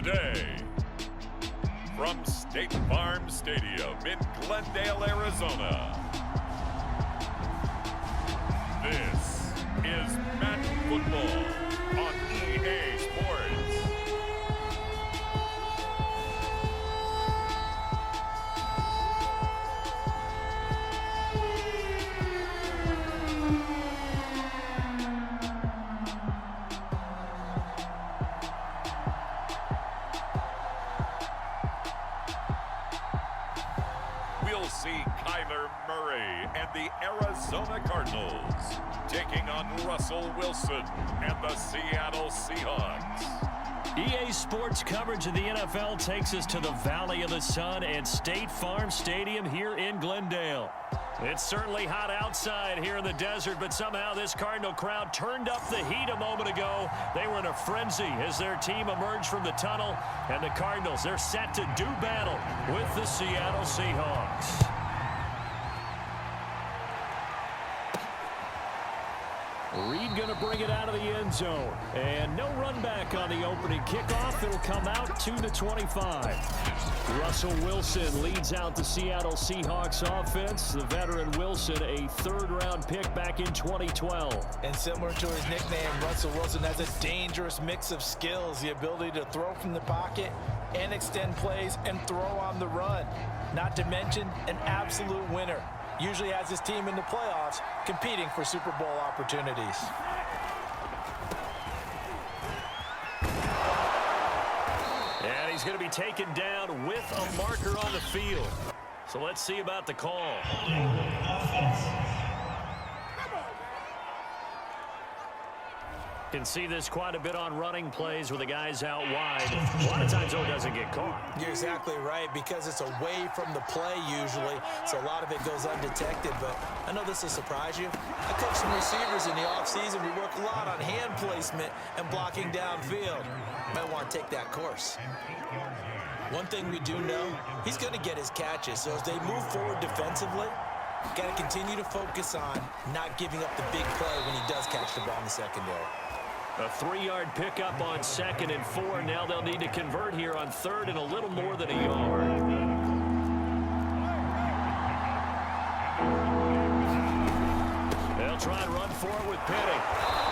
today. From State Farm Stadium in Glendale, Arizona, this is Madden Football on EA Sports. We'll see Kyler Murray and the Arizona Cardinals taking on Russell Wilson and the Seattle Seahawks. EA Sports coverage of the NFL takes us to the Valley of the Sun at State Farm Stadium here in Glendale. It's certainly hot outside here in the desert, but somehow this Cardinal crowd turned up the heat a moment ago. They were in a frenzy as their team emerged from the tunnel, and the Cardinals, they're set to do battle with the Seattle Seahawks. Reed going to bring it out of the end zone. And no run back on the opening kickoff. It'll come out 2-25. Russell Wilson leads out the Seattle Seahawks offense. The veteran Wilson, a third-round pick back in 2012. And similar to his nickname, Russell Wilson has a dangerous mix of skills. The ability to throw from the pocket and extend plays and throw on the run. Not to mention an absolute winner. Usually has his team in the playoffs, competing for Super Bowl opportunities. And he's going to be taken down with a marker on the field. So let's see about the call. Can see this quite a bit on running plays where the guy's out wide. A lot of times, though, it doesn't get caught. You're exactly right, because it's away from the play usually, so a lot of it goes undetected. But I know this will surprise you. I coach some receivers in the offseason. We work a lot on hand placement and blocking downfield. Might want to take that course. One thing we do know, he's going to get his catches. So as they move forward defensively, got to continue to focus on not giving up the big play when he does catch the ball in the secondary. A 3-yard pickup on 2nd and 4. Now they'll need to convert here on 3rd and a little more than a yard. They'll try and run for it with Penny.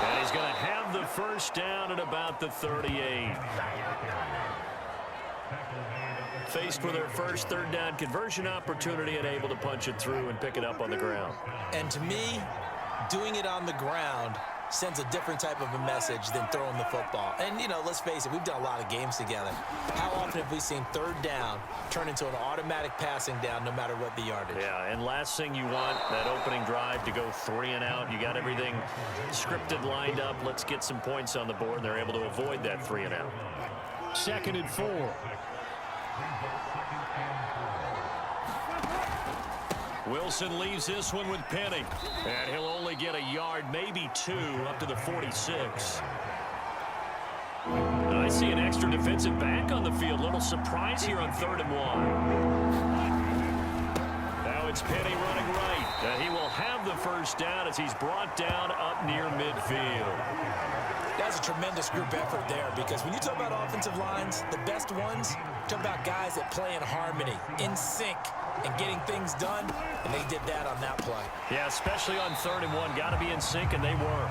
And he's going to have the first down at about the 38. Faced with their first 3rd down conversion opportunity and able to punch it through and pick it up on the ground. And to me, doing it on the ground sends a different type of a message than throwing the football. And, you know, let's face it, we've done a lot of games together. How often have we seen 3rd down turn into an automatic passing down no matter what the yardage? Yeah, and last thing you want, that opening drive to go 3 and out. You got everything scripted, lined up. Let's get some points on the board, and they're able to avoid that 3 and out. 2nd and 4. Wilson leaves this one with Penny. And he'll only get a yard, maybe 2, up to the 46. I see an extra defensive back on the field. Little surprise here on 3rd and 1. Now it's Penny running right. And he will have the first down as he's brought down up near midfield. That's a tremendous group effort there, because when you talk about offensive lines, the best ones, talk about guys that play in harmony, in sync, and getting things done, and they did that on that play. Yeah, especially on 3rd and 1. Got to be in sync, and they were.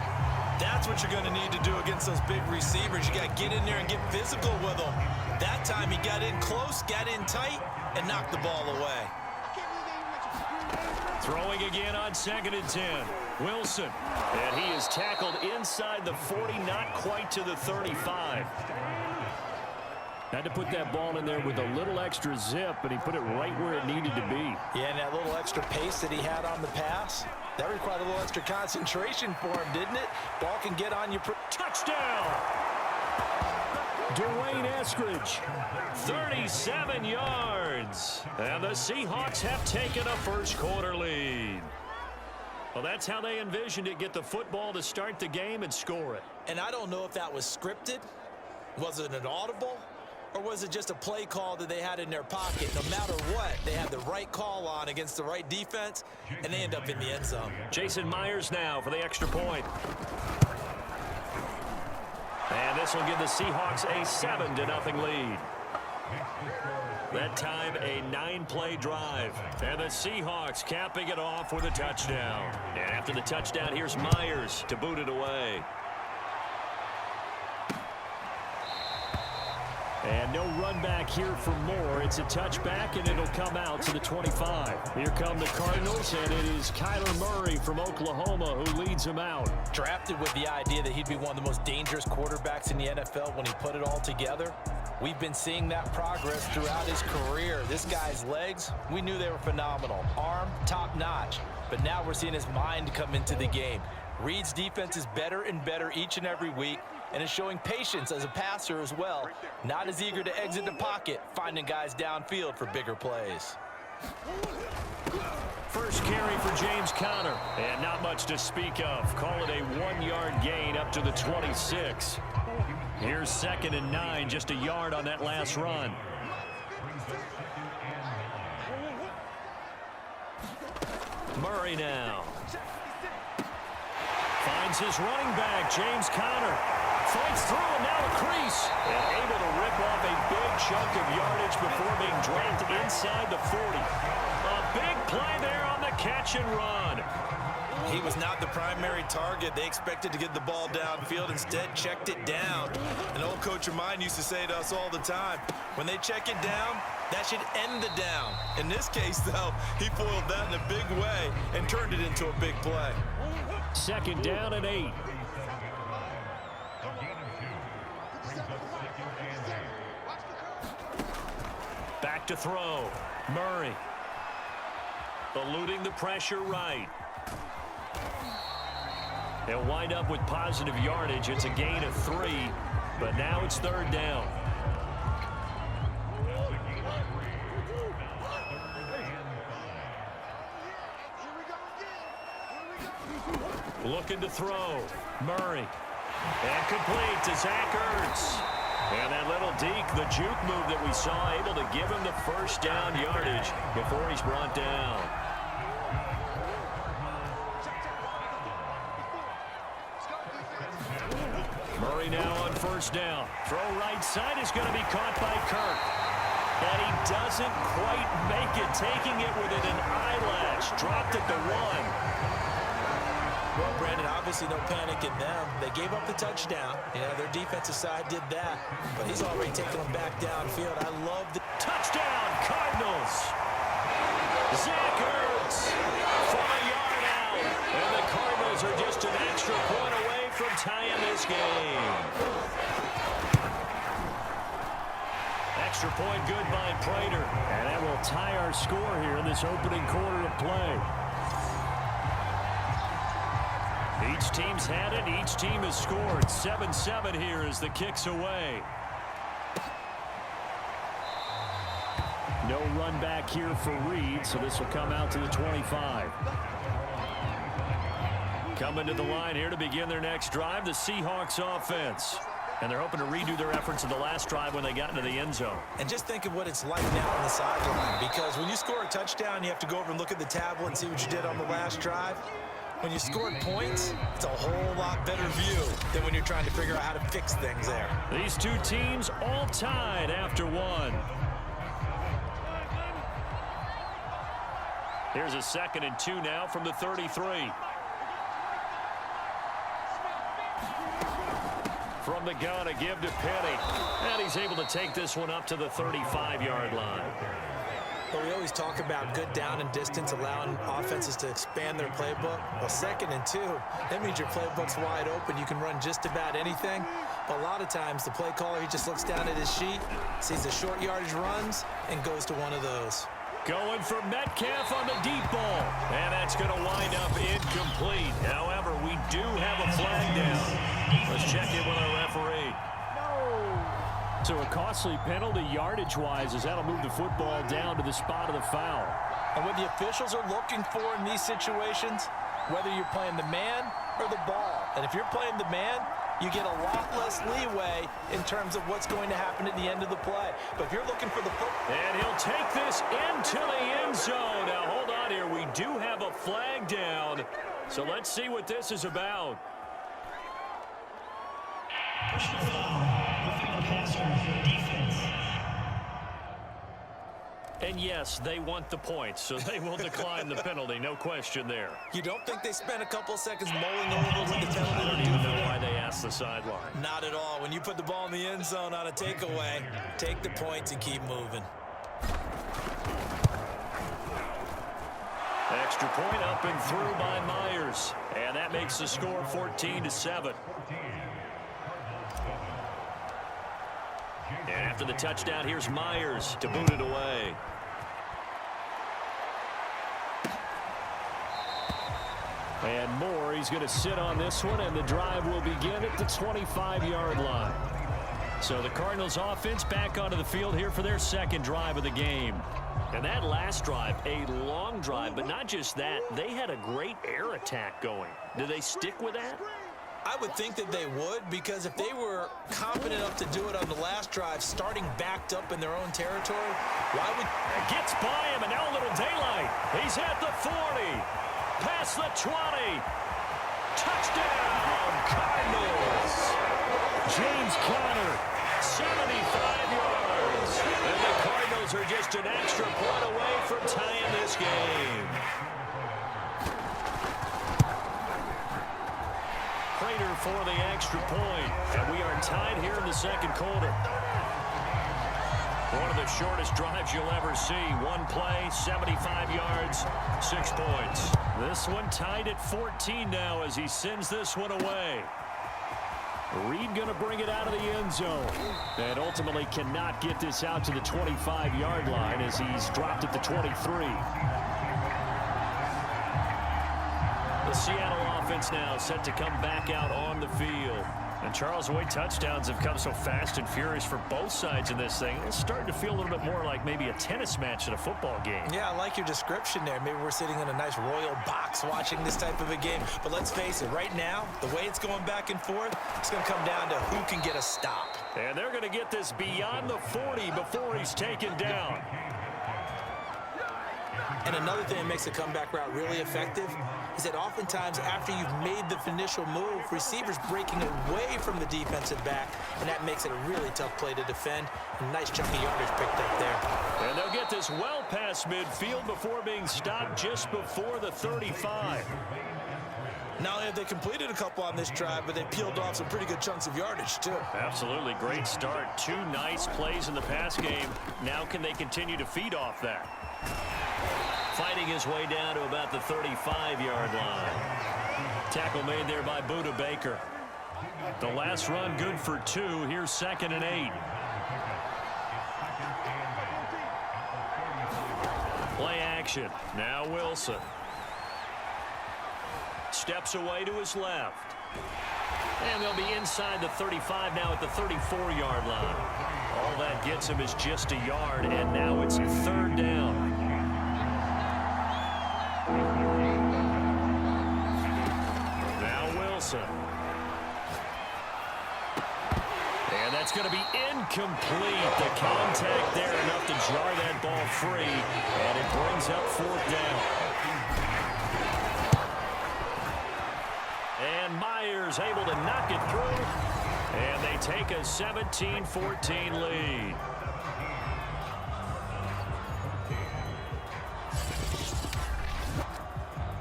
That's what you're going to need to do against those big receivers. You got to get in there and get physical with them. That time he got in close, got in tight, and knocked the ball away. Throwing again on 2nd and 10. Wilson. And he is tackled inside the 40, not quite to the 35. Had to put that ball in there with a little extra zip, and he put it right where it needed to be. Yeah, and that little extra pace that he had on the pass, that required a little extra concentration for him, didn't it? Ball can get on you. Touchdown! Dwayne Eskridge, 37 yards. And the Seahawks have taken a first-quarter lead. Well, that's how they envisioned it, get the football to start the game and score it. And I don't know if that was scripted. Was it an audible? Or was it just a play call that they had in their pocket? No matter what, they had the right call on against the right defense, and they end up in the end zone. Jason Myers now for the extra point. And this will give the Seahawks a 7-0 lead. That time, a 9-play drive. And the Seahawks capping it off with a touchdown. And after the touchdown, here's Myers to boot it away. And no run back here for more. It's a touchback, and it'll come out to the 25. Here come the Cardinals, and it is Kyler Murray from Oklahoma who leads them out. Drafted with the idea that he'd be one of the most dangerous quarterbacks in the NFL when he put it all together. We've been seeing that progress throughout his career. This guy's legs, we knew they were phenomenal. Arm, top-notch. But now we're seeing his mind come into the game. Reed's defense is better and better each and every week, and is showing patience as a passer as well. Not as eager to exit the pocket, finding guys downfield for bigger plays. First carry for James Conner, and not much to speak of. Call it a 1-yard gain up to the 26. Here's 2nd and 9, just a yard on that last run. Murray now. Finds his running back, James Conner. Fights through and now a crease. And able to rip off a big chunk of yardage before being dropped inside the 40. A big play there on the catch and run. He was not the primary target. They expected to get the ball downfield. Instead, checked it down. An old coach of mine used to say to us all the time, when they check it down, that should end the down. In this case, though, he foiled that in a big way and turned it into a big play. 2nd down and 8. Back to throw. Murray. Eluding the pressure right. They'll wind up with positive yardage. It's a gain of 3, but now it's 3rd down. Looking to throw. Murray. And complete to Zach Ertz. And that little deke, the juke move that we saw, able to give him the first down yardage before he's brought down. Murray now on 1st down. Throw right side is going to be caught by Kirk. And he doesn't quite make it, taking it within an eyelash. Dropped at the 1. Well, Brandon, obviously no panic in them. They gave up the touchdown. Their defensive side did that. But he's already taken them back downfield. I love the touchdown, Cardinals. Zach Ertz from a yard out. And the Cardinals are just an extra point away from tying this game. Extra point good by Prater. And that will tie our score here in this opening quarter of play. Each team's had it. Each team has scored. 7-7 here as the kick's away. No run back here for Reed, so this will come out to the 25. Coming to the line here to begin their next drive, the Seahawks offense. And they're hoping to redo their efforts in the last drive when they got into the end zone. And just think of what it's like now on the sideline, because when you score a touchdown, you have to go over and look at the tablet and see what you did on the last drive. When you scored points, it's a whole lot better view than when you're trying to figure out how to fix things there. These two teams all tied after 1. Here's a 2nd and 2 now from the 33. From the gun, a give to Penny. And he's able to take this one up to the 35-yard line. But we always talk about good down and distance, allowing offenses to expand their playbook. Well, 2nd and 2, that means your playbook's wide open. You can run just about anything. But a lot of times, the play caller, he just looks down at his sheet, sees the short yardage runs, and goes to one of those. Going for Metcalf on the deep ball. And that's going to wind up incomplete. However, we do have a flag down. Let's check in with our referee. So a costly penalty yardage-wise, as that'll move the football down to the spot of the foul. And what the officials are looking for in these situations, whether you're playing the man or the ball. And if you're playing the man, you get a lot less leeway in terms of what's going to happen at the end of the play. But if you're looking for the football... And he'll take this into the end zone. Now, hold on here. We do have a flag down. So let's see what this is about. And yes, they want the points, so they will decline the penalty. No question there. You don't think they spent a couple of seconds mulling over what the penalty? I don't even know why they asked the sideline. Not at all. When you put the ball in the end zone on a takeaway, take the points and keep moving. Extra point up and through by Myers. And that makes the score 14-7. And after the touchdown, here's Myers to boot it away. And Moore, he's going to sit on this one, and the drive will begin at the 25-yard line. So the Cardinals offense back onto the field here for their second drive of the game. And that last drive, a long drive, but not just that, they had a great air attack going. Do they stick with that? I would think that they would, because if they were confident enough to do it on the last drive, starting backed up in their own territory, why would... It gets by him, and now a little daylight. He's at the 40, past the 20. Touchdown, Cardinals. James Conner, 75 yards. And the Cardinals are just an extra point away from tying this game. Prater for the extra point, and we are tied here in the second quarter. One of the shortest drives you'll ever see. One play, 75 yards, 6 points. This one tied at 14 now as he sends this one away. Reed going to bring it out of the end zone. And ultimately cannot get this out to the 25-yard line as he's dropped at the 23. The Seattle offense now set to come back out on the field. And Charles, the way touchdowns have come so fast and furious for both sides in this thing, it's starting to feel a little bit more like maybe a tennis match in a football game. Yeah, I like your description there. Maybe we're sitting in a nice royal box watching this type of a game. But let's face it, right now, the way it's going back and forth, it's going to come down to who can get a stop. And they're going to get this beyond the 40 before he's taken down. And another thing that makes the comeback route really effective is that oftentimes after you've made the initial move, receivers breaking away from the defensive back, and that makes it a really tough play to defend. A nice chunk of yardage picked up there. And they'll get this well past midfield before being stopped just before the 35. Not only have they completed a couple on this drive, but they peeled off some pretty good chunks of yardage, too. Absolutely. Great start. 2 nice plays in the pass game. Now can they continue to feed off that? Fighting his way down to about the 35-yard line. Tackle made there by Buda Baker. The last run good for 2. Here's 2nd and 8. Play action. Now Wilson. Steps away to his left. And they'll be inside the 35 now at the 34-yard line. All that gets him is just a yard, and now it's 3rd down. Now Wilson. And that's going to be incomplete. The contact there enough to jar that ball free. And it brings up 4th down. And Myers able to knock it through. And they take a 17-14 lead.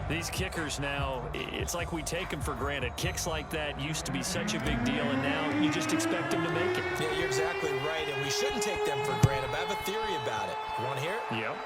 These kickers now, it's like we take them for granted. Kicks like that used to be such a big deal, and now you just expect them to make it. Yeah, you're exactly right, and we shouldn't take them for granted, but I have a theory about it. You want to hear it? Yep.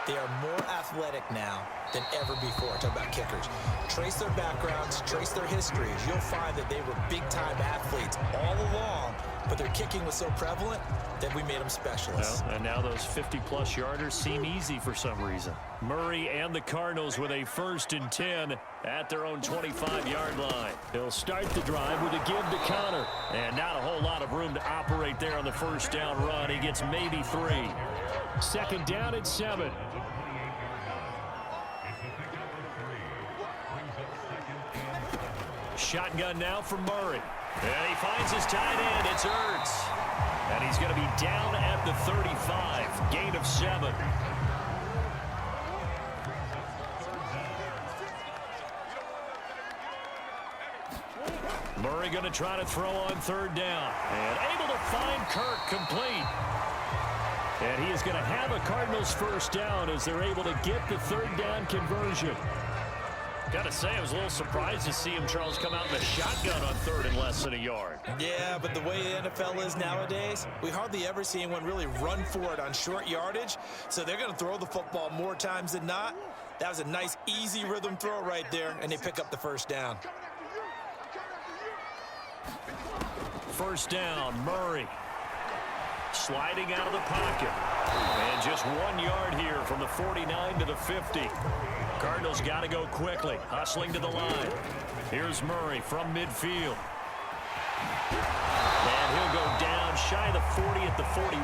They are more athletic now than ever before. Talk about kickers. Trace their backgrounds, trace their histories. You'll find that they were big-time athletes all along, but their kicking was so prevalent that we made them specialists. Well, and now those 50-plus yarders seem easy for some reason. Murray and the Cardinals with a 1st and 10 at their own 25-yard line. He'll start the drive with a give to Conner. And not a whole lot of room to operate there on the 1st down run. He gets maybe 3. 2nd down at 7. Shotgun now from Murray. And he finds his tight end. It's Ertz. And he's going to be down at the 35. Gain of 7. Murray Murray going to try to throw on third down. And able to find Kirk complete. And he is going to have a Cardinals first down as they're able to get the third down conversion. Got to say, I was a little surprised to see him, Charles, come out in the shotgun on third and less than a yard. Yeah, but the way the NFL is nowadays, we hardly ever see anyone really run for it on short yardage. So they're going to throw the football more times than not. That was a nice, easy rhythm throw right there, and they pick up the first down. First down, Murray. Sliding out of the pocket. And just 1 yard here from the 49 to the 50. Cardinals got to go quickly, hustling to the line. Here's Murray from midfield. And he'll go down shy of the 40 at the 41.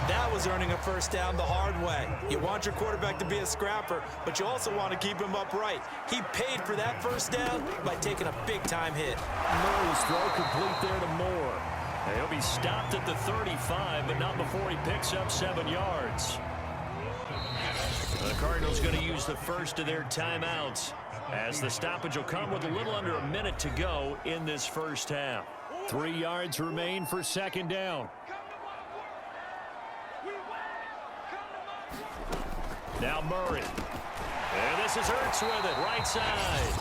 That was earning a first down the hard way. You want your quarterback to be a scrapper, but you also want to keep him upright. He paid for that first down by taking a big-time hit. Murray's throw complete there to Moore. He'll be stopped at the 35, but not before he picks up 7 yards. The Cardinals going to use the first of their timeouts, as the stoppage will come with a little under a minute to go in this first half. 3 yards remain for second down. Now Murray. And this is Ertz with it, right side.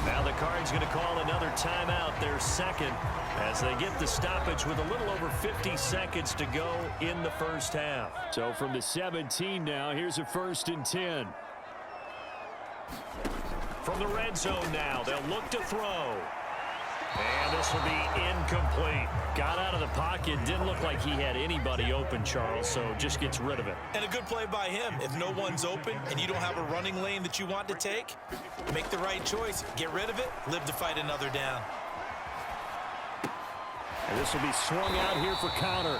Now the Cards going to call another timeout, their second, as they get the stoppage with a little over 50 seconds to go in the first half. So from the 17 now, here's a 1st and 10. From the red zone now, they'll look to throw. And this will be incomplete. Got out of the pocket. Didn't look like he had anybody open, Charles, so just gets rid of it. And a good play by him. If no one's open and you don't have a running lane that you want to take, make the right choice. Get rid of it. Live to fight another down. And this will be swung out here for counter.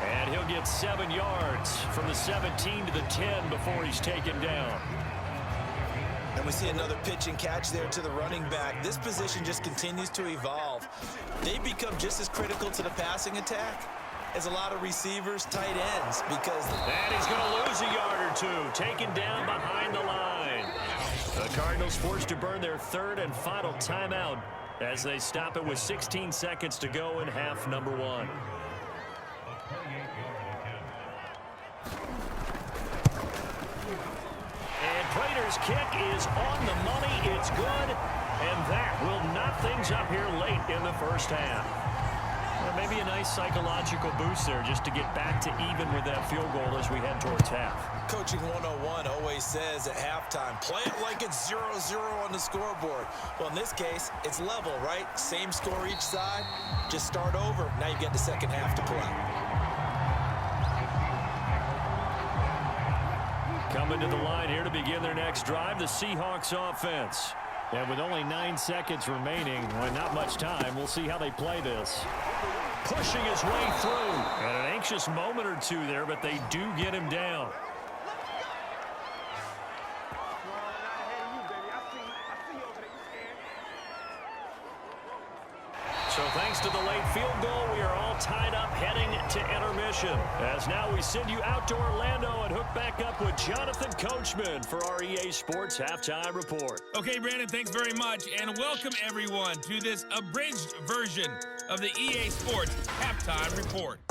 And he'll get 7 yards from the 17 to the 10 before he's taken down. And we see another pitch and catch there to the running back. This position just continues to evolve. They become just as critical to the passing attack as a lot of receivers, tight ends, because... And he's going to lose a yard or two, taken down behind the line. The Cardinals forced to burn their third and final timeout as they stop it with 16 seconds to go in half number 1. Prater's kick is on the money. It's good. And that will knock things up here late in the first half. Well, maybe a nice psychological boost there just to get back to even with that field goal as we head towards half. Coaching 101 always says at halftime, play it like it's 0-0 on the scoreboard. Well, in this case, it's level, right? Same score each side. Just start over. Now you get the second half to play. Coming to the line here to begin their next drive, the Seahawks offense. And with only 9 seconds remaining, well, not much time, we'll see how they play this. Pushing his way through. And an anxious moment or two there, but they do get him down. So thanks to the late field goal, we are all tied up heading to intermission. As now we send you out to Orlando and hook back up with Jonathan Coachman for our EA Sports Halftime Report. Okay, Brandon, thanks very much. And welcome, everyone, to this abridged version of the EA Sports Halftime Report.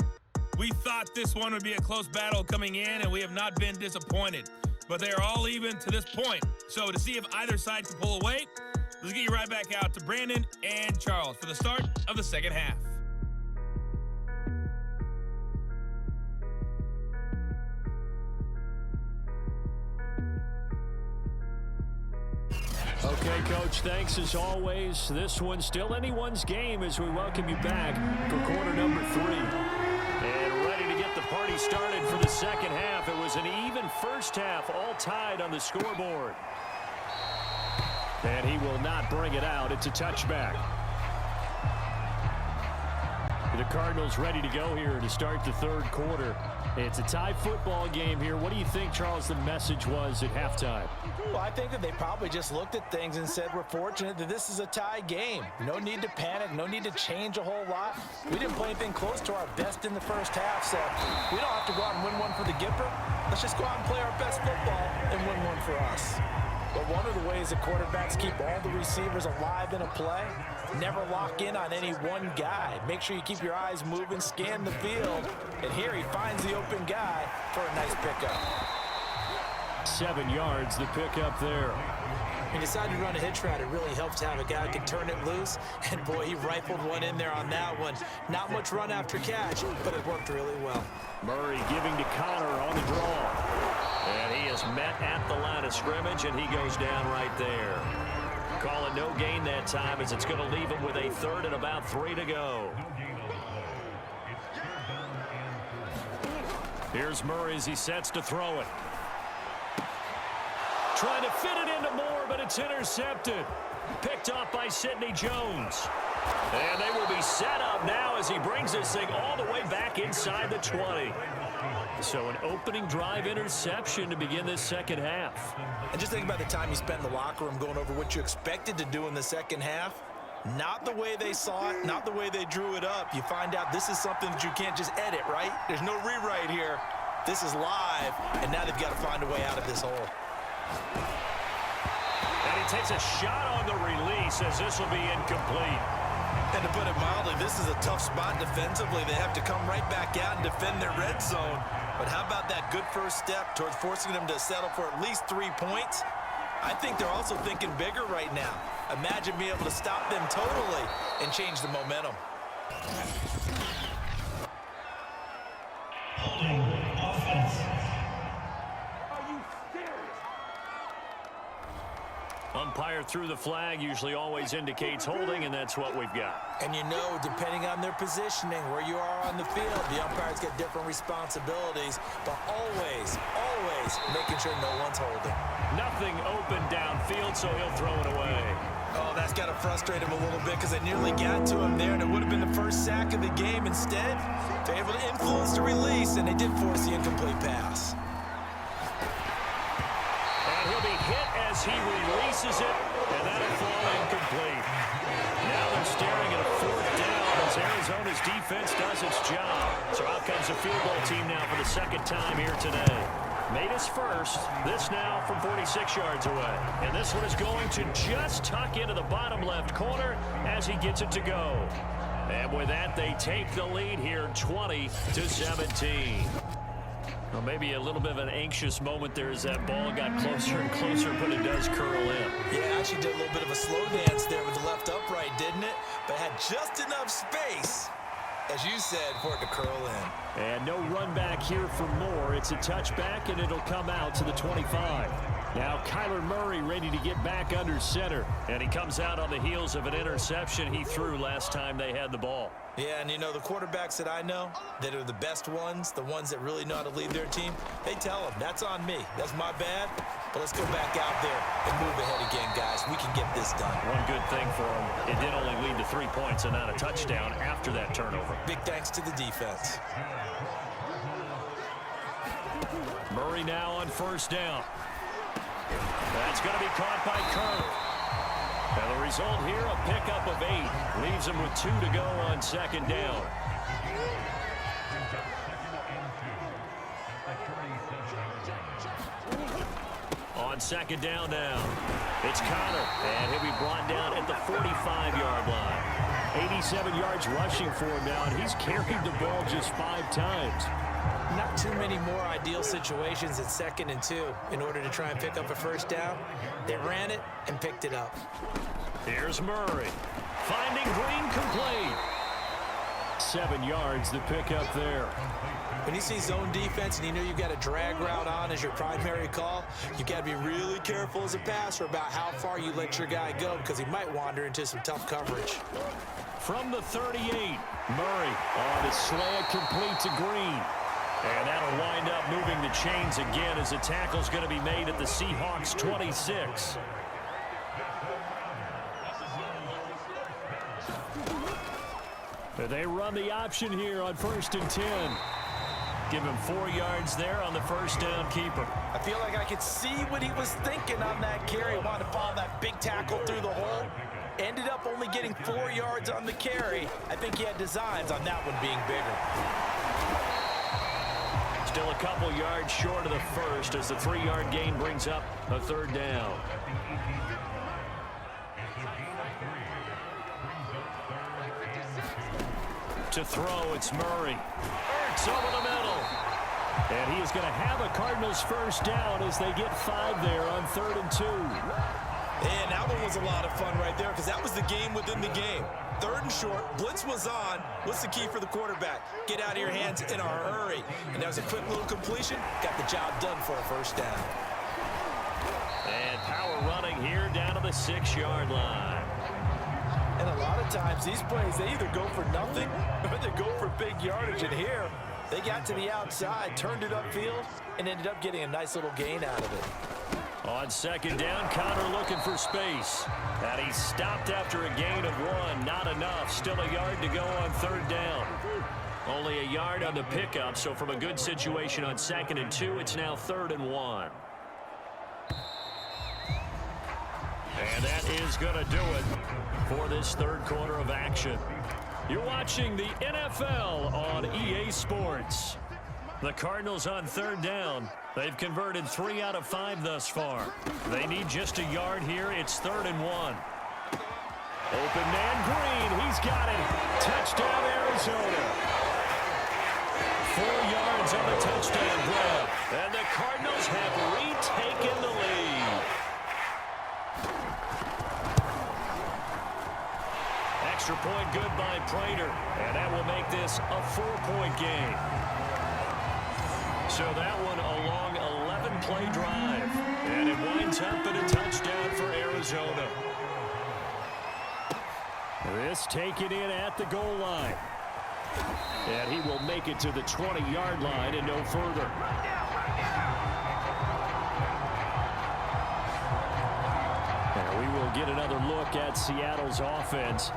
We thought this one would be a close battle coming in, and we have not been disappointed. But they are all even to this point. So to see if either side can pull away, let's get you right back out to Brandon and Charles for the start of the second half. Okay, Coach, thanks as always. This one's still anyone's game as we welcome you back for quarter number 3. And ready to get the party started for the second half. It was an even first half, all tied on the scoreboard. And he will not bring it out. It's a touchback. The Cardinals ready to go here to start the third quarter. It's a tie football game here. What do you think, Charles, the message was at halftime? Well, I think that they probably just looked at things and said, we're fortunate that this is a tie game. No need to panic. No need to change a whole lot. We didn't play anything close to our best in the first half, so we don't have to go out and win one for the Gipper. Let's just go out and play our best football and win one for us. But one of the ways that quarterbacks keep all the receivers alive in a play, never lock in on any one guy. Make sure you keep your eyes moving, scan the field, and here he finds the open guy for a nice pickup. 7 yards, the pickup there. He decided to run a hitch route. It really helps to have a guy who can turn it loose. And, boy, he rifled one in there on that one. Not much run after catch, but it worked really well. Murray giving to Connor on the draw. And he is met at the line of scrimmage, and he goes down right there. Calling no gain that time as it's going to leave him with a third and about 3 to go. Here's Murray as he sets to throw it. Trying to fit it into Moore, but it's intercepted. Picked off by Sidney Jones. And they will be set up now as he brings this thing all the way back inside the 20. So an opening drive interception to begin this second half. And just think about the time you spent in the locker room going over what you expected to do in the second half. Not the way they saw it, not the way they drew it up. You find out this is something that you can't just edit, right? There's no rewrite here. This is live, and now they've got to find a way out of this hole. And he takes a shot on the release as this will be incomplete. And to put it mildly, this is a tough spot defensively. They have to come right back out and defend their red zone. But how about that good first step towards forcing them to settle for at least 3 points? I think they're also thinking bigger right now. Imagine being able to stop them totally and change the momentum. Holding offense. Umpire threw the flag, usually always indicates holding, and that's what we've got. And you know, depending on their positioning, where you are on the field, the umpires get different responsibilities, but always making sure no one's holding. Nothing open downfield, so he'll throw it away. Oh, that's got to frustrate him a little bit because they nearly got to him there, and it would have been the first sack of the game. Instead, they're able to influence the release, and they did force the incomplete pass. And he'll be hit as he releases it, and that'll fall incomplete. Now they're staring at a 4th down as Arizona's defense does its job. So out comes the field goal team now for the second time here today. Made his first. This now from 46 yards away. And this one is going to just tuck into the bottom left corner as he gets it to go. And with that, they take the lead here 20-17. Well, maybe a little bit of an anxious moment there as that ball got closer and closer, but it does curl in. Yeah, actually did a little bit of a slow dance there with the left upright, didn't it? But had just enough space, as you said, for it to curl in. And no run back here for Moore. It's a touchback, and it'll come out to the 25. Now Kyler Murray ready to get back under center. And he comes out on the heels of an interception he threw last time they had the ball. Yeah, and you know, the quarterbacks that I know that are the best ones, the ones that really know how to lead their team, they tell them, that's on me. That's my bad. But let's go back out there and move ahead again, guys. We can get this done. One good thing for him, it did only lead to 3 points and not a touchdown after that turnover. Big thanks to the defense. Murray now on 1st down. That's going to be caught by Kerr. And the result here, a pickup of 8. Leaves him with 2 to go on 2nd down. On 2nd down now, it's Connor, and he'll be brought down at the 45-yard line. 87 yards rushing for him now, and he's carried the ball just 5 times. Not too many more ideal situations at 2nd and 2 in order to try and pick up a 1st down. They ran it and picked it up. Here's Murray. Finding Green complete. 7 yards, the pickup there. When you see zone defense and you know you've got a drag route on as your primary call, you've got to be really careful as a passer about how far you let your guy go because he might wander into some tough coverage. From the 38, Murray on his slant complete to Green. And that'll wind up moving the chains again as the tackle's going to be made at the Seahawks 26. They run the option here on 1st and 10. Give him 4 yards there on the 1st down keeper. I feel like I could see what he was thinking on that carry. Wanted to follow that big tackle through the hole. Ended up only getting 4 yards on the carry. I think he had designs on that one being bigger. Still a couple yards short of the first as the 3-yard gain brings up a third down. To throw, it's Murray. Ertz over the middle. And he is going to have a Cardinals first down as they get 5 there on 3rd and 2. And that one was a lot of fun right there because that was the game within the game. 3rd and short, blitz was on. What's the key for the quarterback? Get out of your hands in a hurry. And that was a quick little completion. Got the job done for a first down. And power running here down to the 6-yard line. And a lot of times these plays, they either go for nothing or they go for big yardage. And here, they got to the outside, turned it upfield, and ended up getting a nice little gain out of it. On 2nd down, Connor looking for space. And he stopped after a gain of 1. Not enough. Still a yard to go on 3rd down. Only a yard on the pickup, so from a good situation on 2nd and 2, it's now 3rd and 1. And that is going to do it for this 3rd quarter of action. You're watching the NFL on EA Sports. The Cardinals on 3rd down. They've converted 3 out of 5 thus far. They need just a yard here. It's 3rd and 1. Open man Green. He's got it. Touchdown, Arizona. 4 yards on the touchdown grab. And the Cardinals have retaken the lead. Extra point good by Prater. And that will make this a 4-point game. So that one a long 11-play drive. And it winds up in a touchdown for Arizona. This taken in at the goal line. And he will make it to the 20-yard line and no further. And we will get another look at Seattle's offense.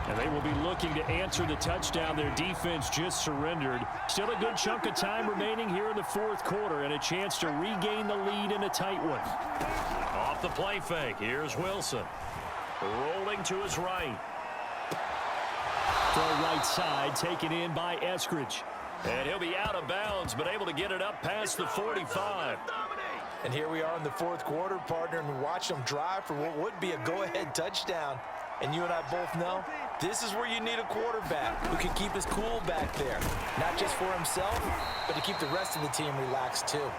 And they will be looking to answer the touchdown their defense just surrendered. Still a good chunk of time remaining here in the 4th quarter and a chance to regain the lead in a tight one. Off the play fake, here's Wilson. Rolling to his right. Throw right side, taken in by Eskridge. And he'll be out of bounds, but able to get it up past the 45. And here we are in the 4th quarter, partner, and watch them drive for what would be a go-ahead touchdown. And you and I both know this is where you need a quarterback who can keep his cool back there. Not just for himself, but to keep the rest of the team relaxed too.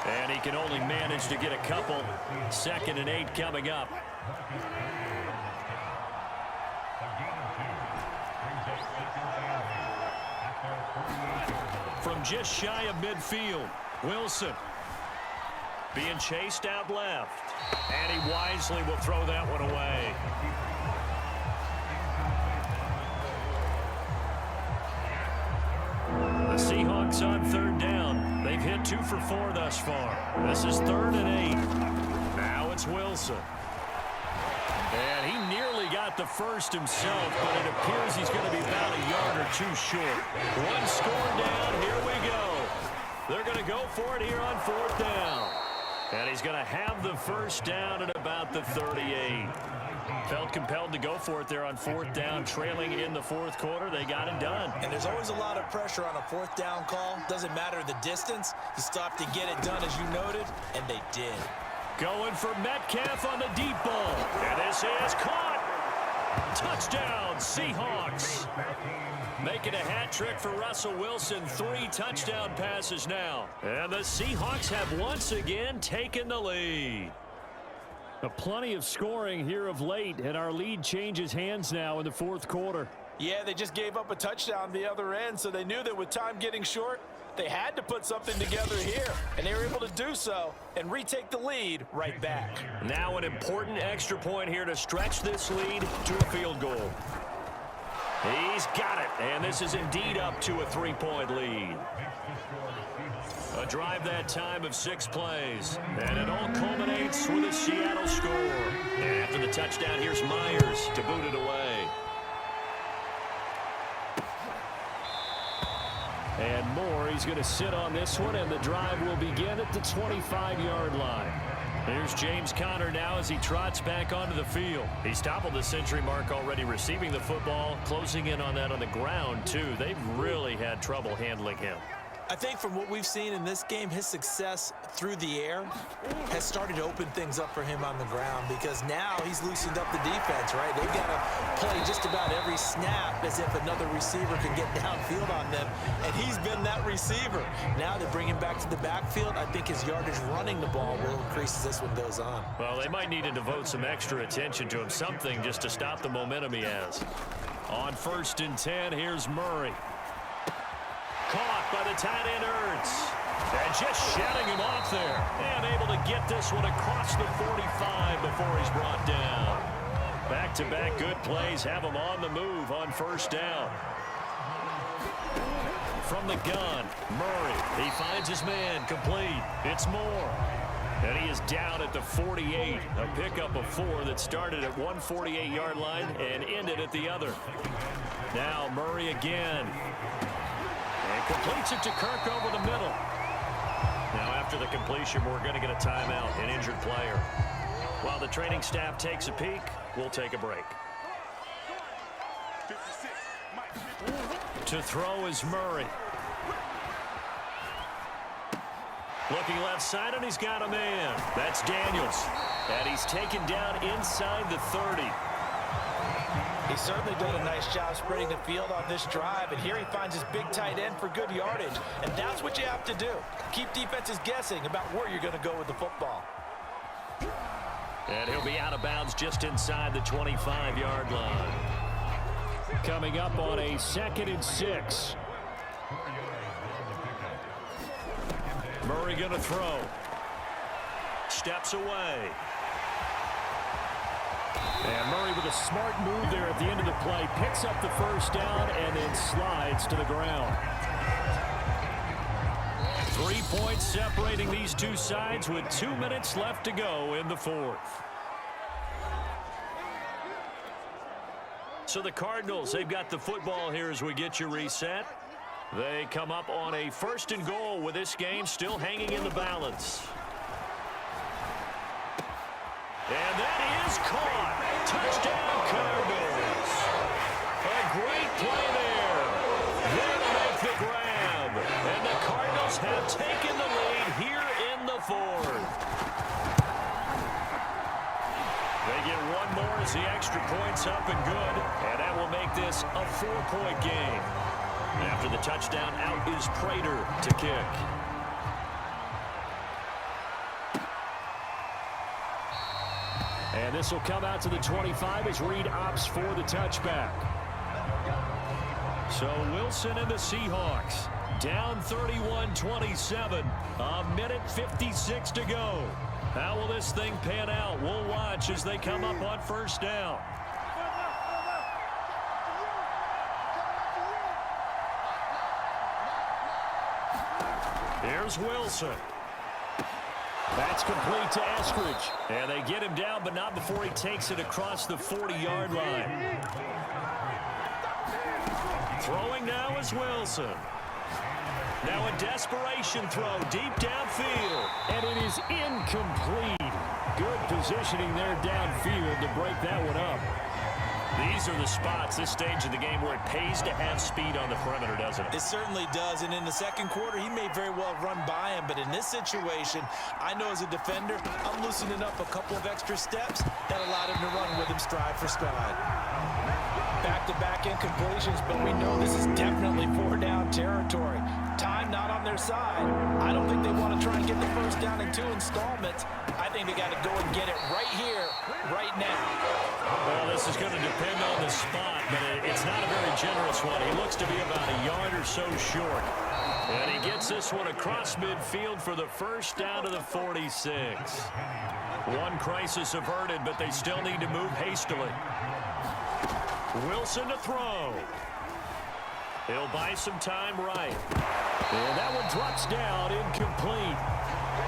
And he can only manage to get a couple. 2nd and 8 coming up. From just shy of midfield, Wilson being chased out left. And he wisely will throw that one away. The Seahawks on 3rd down. They've hit 2 for 4 thus far. This is 3rd and 8. Now it's Wilson. And he nearly got the first himself, but it appears he's going to be about a yard or 2 short. 1 score down. Here we go. They're going to go for it here on 4th down. And he's going to have the first down at about the 38. Felt compelled to go for it there on 4th down, trailing in the 4th quarter. They got it done. And there's always a lot of pressure on a 4th down call. Doesn't matter the distance. You still have to get it done, as you noted, and they did. Going for Metcalf on the deep ball. And this is caught. Touchdown, Seahawks. Making a hat trick for Russell Wilson. 3 touchdown passes now. And the Seahawks have once again taken the lead. Plenty of scoring here of late, and our lead changes hands now in the 4th quarter. Yeah, they just gave up a touchdown the other end, so they knew that with time getting short, they had to put something together here, and they were able to do so and retake the lead right back. Now an important extra point here to stretch this lead to a field goal. He's got it, and this is indeed up to a 3-point lead. A drive that time of 6 plays, and it all culminates with a Seattle score. And after the touchdown, here's Myers to boot it away. And Moore, he's going to sit on this one, and the drive will begin at the 25-yard line. Here's James Conner now as he trots back onto the field. He's toppled the century mark already receiving the football, closing in on that on the ground, too. They've really had trouble handling him. I think from what we've seen in this game, his success through the air has started to open things up for him on the ground, because now he's loosened up the defense, right? They've got to play just about every snap as if another receiver can get downfield on them, and he's been that receiver. Now they bring him back to the backfield. I think his yardage running the ball will increase as this one goes on. Well, they might need to devote some extra attention to him, something just to stop the momentum he has. On 1st and 10, here's Murray. Caught by the tight end Ertz. And just shutting him off there. And able to get this one across the 45 before he's brought down. Back-to-back good plays have him on the move on 1st down. From the gun, Murray. He finds his man complete. It's Moore. And he is down at the 48. A pickup of 4 that started at one 48-yard line and ended at the other. Now Murray again. And completes it to Kirk over the middle. Now after the completion, we're going to get a timeout, an injured player. While the training staff takes a peek, we'll take a break. To throw is Murray. Looking left side, and he's got a man. That's Daniels. And he's taken down inside the 30. He's certainly done a nice job spreading the field on this drive, and here he finds his big tight end for good yardage. And that's what you have to do. Keep defenses guessing about where you're going to go with the football. And he'll be out of bounds just inside the 25-yard line. Coming up on a 2nd and 6. Murray going to throw. Steps away. And Murray with a smart move there at the end of the play. Picks up the 1st down and then slides to the ground. 3 points separating these two sides with 2 minutes left to go in the 4th. So the Cardinals, they've got the football here as we get you reset. They come up on a 1st and goal with this game still hanging in the balance. And that is caught. Touchdown, Cardinals. A great play there. They'll make the grab. And the Cardinals have taken the lead here in the 4th. They get one more as the extra point's up and good. And that will make this a 4-point game. After the touchdown, out is Prater to kick. And this will come out to the 25 as Reed opts for the touchback. So Wilson and the Seahawks down 31-27. A minute 56 to go. How will this thing pan out? We'll watch as they come up on 1st down. Here's Wilson. That's complete to Eskridge. And they get him down, but not before he takes it across the 40-yard line. Throwing now is Wilson. Now a desperation throw deep downfield. And it is incomplete. Good positioning there downfield to break that one up. These are the spots, this stage of the game, where it pays to have speed on the perimeter, doesn't it? It certainly does, and in the 2nd quarter, he may very well run by him, but in this situation, I know as a defender, I'm loosening up a couple of extra steps that allowed him to run with him stride for stride. Back-to-back incompletions, but we know this is definitely 4-down territory. Time not on their side. I don't think they want to try and get the 1st down in 2 installments. I think they got to go and get it right here, right now. Well, this is going to depend on the spot, but it's not a very generous one. He looks to be about a yard or so short. And he gets this one across midfield for the 1st down to the 46. One crisis averted, but they still need to move hastily. Wilson to throw. He'll buy some time right. And that one drops down, incomplete.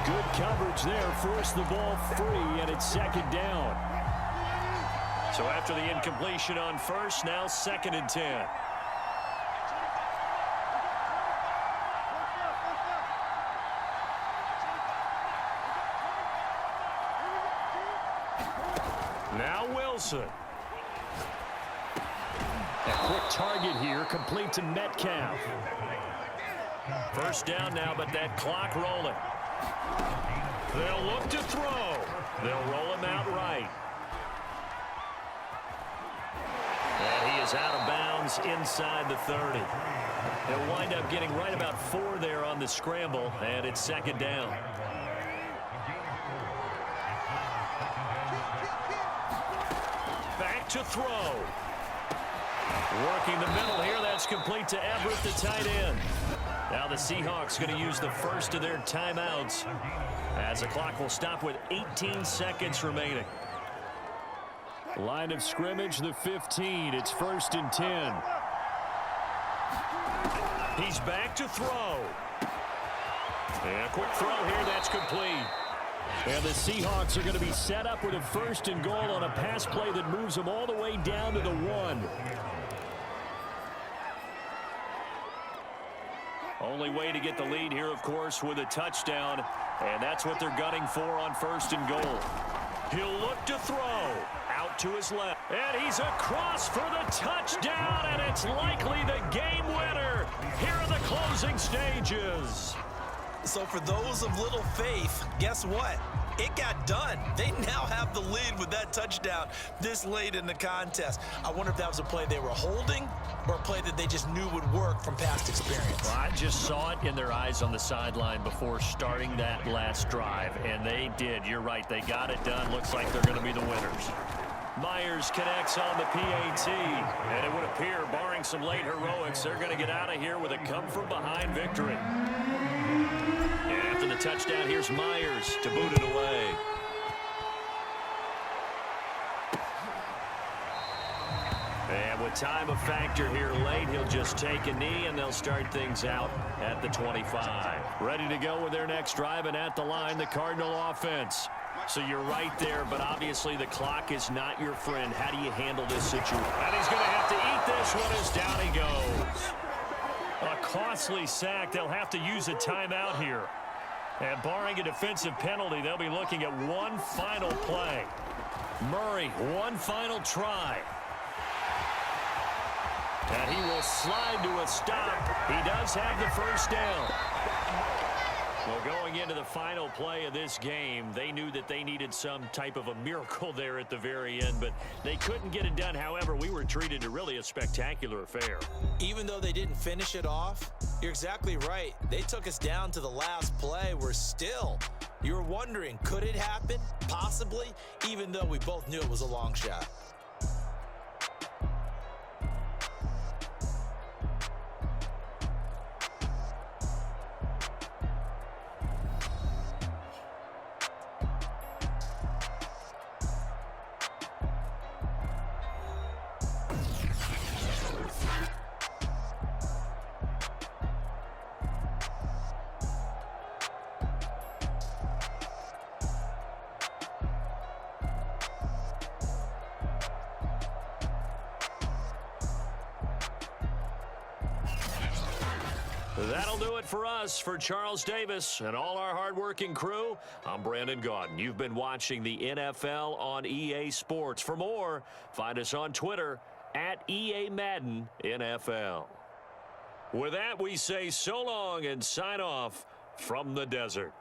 Good coverage there, forced the ball free, and it's 2nd down. So after the incompletion on 1st, now 2nd and 10. Now Wilson. A quick target here, complete to Metcalf. First down now, but that clock rolling. They'll look to throw. They'll roll him out right. And he is out of bounds inside the 30. He'll wind up getting right about 4 there on the scramble, and it's second down. Back to throw. Working the middle here. That's complete to Everett, the tight end. Now the Seahawks going to use the first of their timeouts as the clock will stop with 18 seconds remaining. Line of scrimmage, the 15. It's 1st and 10. He's back to throw. And a quick throw here. That's complete. And the Seahawks are going to be set up with a 1st and goal on a pass play that moves them all the way down to the 1. Only way to get the lead here, of course, with a touchdown. And that's what they're gunning for on 1st and goal. He'll look to throw. Out to his left. And he's across for the touchdown. And it's likely the game winner here in the closing stages. So for those of little faith, guess what? It got done. They now have the lead with that touchdown this late in the contest. I wonder if that was a play they were holding or a play that they just knew would work from past experience. Well, I just saw it in their eyes on the sideline before starting that last drive, and they did. You're right. They got it done. Looks like they're going to be the winners. Myers connects on the PAT, and it would appear, barring some late heroics, they're going to get out of here with a come-from-behind victory. And after the touchdown, here's Myers to boot it away. And with time a factor here late, he'll just take a knee, and they'll start things out at the 25. Ready to go with their next drive, and at the line, the Cardinal offense. So you're right there, but obviously the clock is not your friend. How do you handle this situation? And he's going to have to eat this one as down he goes. A costly sack. They'll have to use a timeout here. And barring a defensive penalty, they'll be looking at one final play. Murray, one final try. And he will slide to a stop. He does have the first down. Well, going into the final play of this game, they knew that they needed some type of a miracle there at the very end, but they couldn't get it done. However, we were treated to really a spectacular affair. Even though they didn't finish it off, you're exactly right. They took us down to the last play. We're still, you were wondering, could it happen? Possibly, even though we both knew it was a long shot. That'll do it for us. For Charles Davis and all our hardworking crew, I'm Brandon Gaudin. You've been watching the NFL on EA Sports. For more, find us on Twitter at EA Madden NFL. With that, we say so long and sign off from the desert.